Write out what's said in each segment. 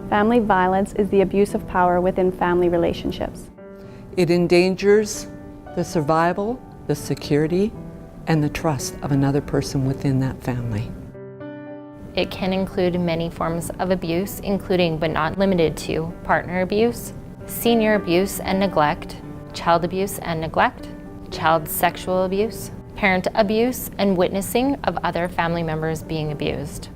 Family violence is the abuse of power within family relationships. It endangers the survival, the security, and the trust of another person within that family. It can include many forms of abuse, including but not limited to partner abuse, senior abuse and neglect, child abuse and neglect, child sexual abuse, parent abuse, and witnessing of other family members being abused.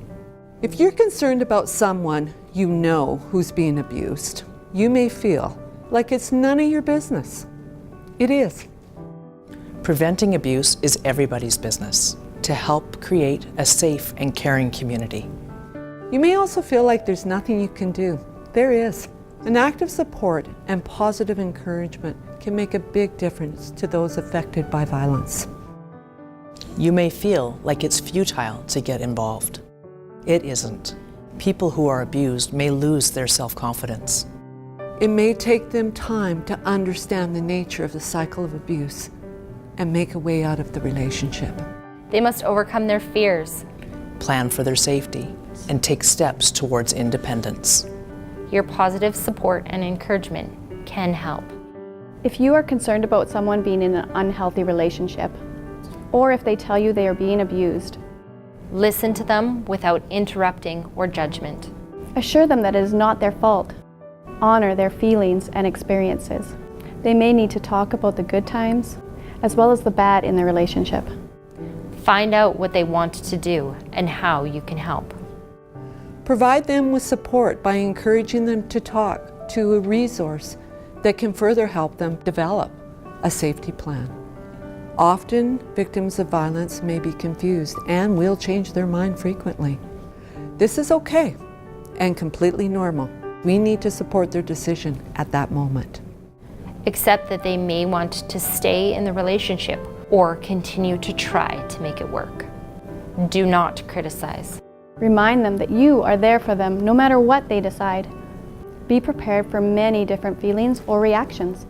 If you're concerned about someone you know who's being abused, you may feel like it's none of your business. It is. Preventing abuse is everybody's business to help create a safe and caring community. You may also feel like there's nothing you can do. There is. An act of support and positive encouragement can make a big difference to those affected by violence. You may feel like it's futile to get involved. It isn't. People who are abused may lose their self-confidence. It may take them time to understand the nature of the cycle of abuse and make a way out of the relationship. They must overcome their fears, plan for their safety, and take steps towards independence. Your positive support and encouragement can help. If you are concerned about someone being in an unhealthy relationship, or if they tell you they are being abused, listen to them without interrupting or judgment. Assure them that it is not their fault. Honor their feelings and experiences. They may need to talk about the good times as well as the bad in their relationship. Find out what they want to do and how you can help. Provide them with support by encouraging them to talk to a resource that can further help them develop a safety plan. Often, victims of violence may be confused and will change their mind frequently. This is okay and completely normal. We need to support their decision at that moment. Accept that they may want to stay in the relationship or continue to try to make it work. Do not criticize. Remind them that you are there for them no matter what they decide. Be prepared for many different feelings or reactions.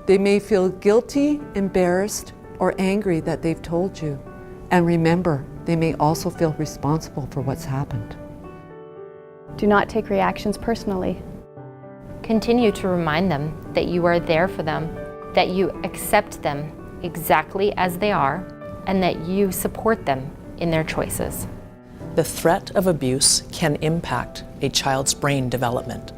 They may feel guilty, embarrassed, or angry that they've told you. And remember, they may also feel responsible for what's happened. Do not take reactions personally. Continue to remind them that you are there for them, that you accept them exactly as they are, and that you support them in their choices. The threat of abuse can impact a child's brain development.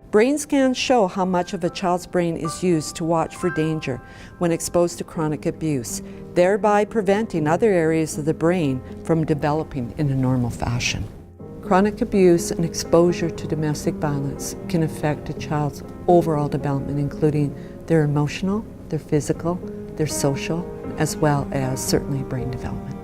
Brain scans show how much of a child's brain is used to watch for danger when exposed to chronic abuse, thereby preventing other areas of the brain from developing in a normal fashion. Chronic abuse and exposure to domestic violence can affect a child's overall development, including their emotional, their physical, their social, as well as certainly brain development.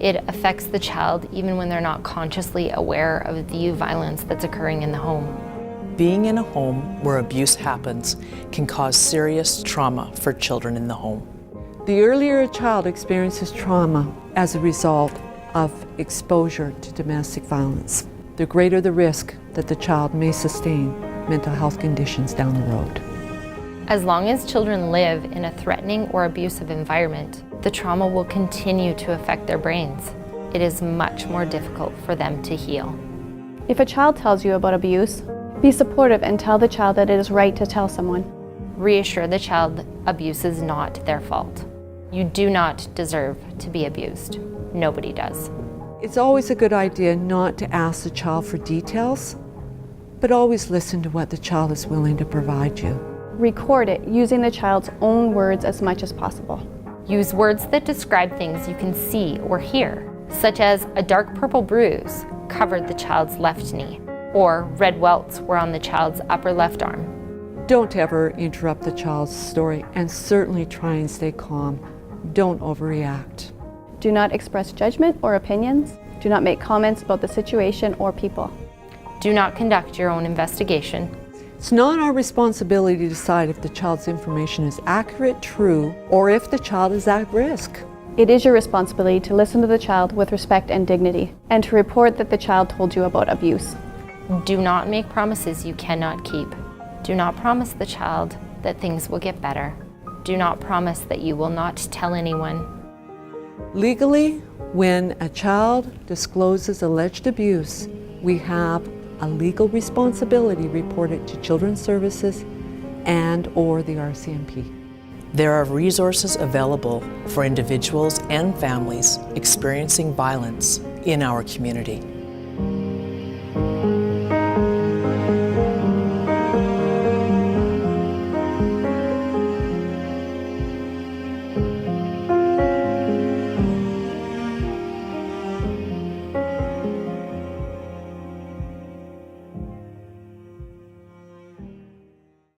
It affects the child even when they're not consciously aware of the violence that's occurring in the home. Being in a home where abuse happens can cause serious trauma for children in the home. The earlier a child experiences trauma as a result of exposure to domestic violence, the greater the risk that the child may sustain mental health conditions down the road. As long as children live in a threatening or abusive environment, the trauma will continue to affect their brains. It is much more difficult for them to heal. If a child tells you about abuse, be supportive and tell the child that it is right to tell someone. Reassure the child abuse is not their fault. You do not deserve to be abused. Nobody does. It's always a good idea not to ask the child for details, but always listen to what the child is willing to provide you. Record it using the child's own words as much as possible. Use words that describe things you can see or hear, such as a dark purple bruise covered the child's left knee, or red welts were on the child's upper left arm. Don't ever interrupt the child's story, and certainly try and stay calm. Don't overreact. Do not express judgment or opinions. Do not make comments about the situation or people. Do not conduct your own investigation. It's not our responsibility to decide if the child's information is accurate, true, or if the child is at risk. It is your responsibility to listen to the child with respect and dignity, and to report that the child told you about abuse. Do not make promises you cannot keep. Do not promise the child that things will get better. Do not promise that you will not tell anyone. Legally, when a child discloses alleged abuse, we have a legal responsibility to report it to Children's Services and/or the RCMP. There are resources available for individuals and families experiencing violence in our community.